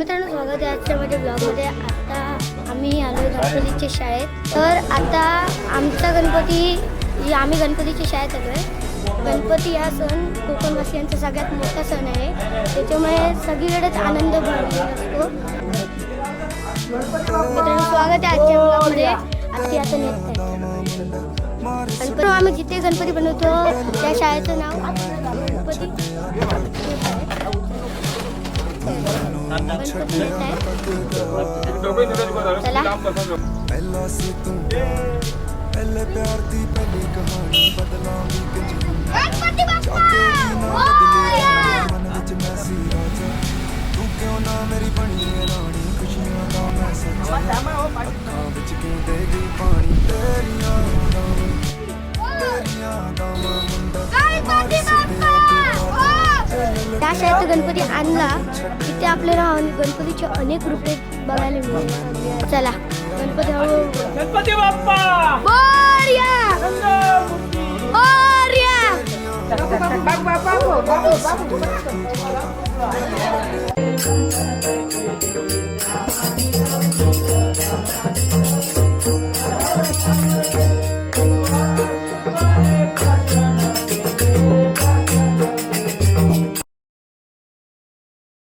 मित्रांनो, स्वागत आहे आजच्या माझ्या ब्लॉगमध्ये. आता आम्ही आलो गणपतीच्या शाळेत. तर आता आमचा गणपती, आम्ही गणपतीच्या शाळेत आलो आहे. गणपती हा सण कोकणवासियांचा सगळ्यात मोठा सण आहे. त्याच्यामुळे सगळीकडेच आनंद भरलेला असतो. मित्रांनो, स्वागत आहे आजच्या ब्लॉगमध्ये. आजची आता नेत गणपती, आम्ही जिथे गणपती बनवतो त्या शाळेचं नाव गणपती त्या शाळेत गणपती आणला तिथे आपल्याला गणपतीचे अनेक रूपे बघायला मिळतात. चला गणपती गणपती बाप्पा मोरया मोरया. बाबू बाबू बाबू बाबू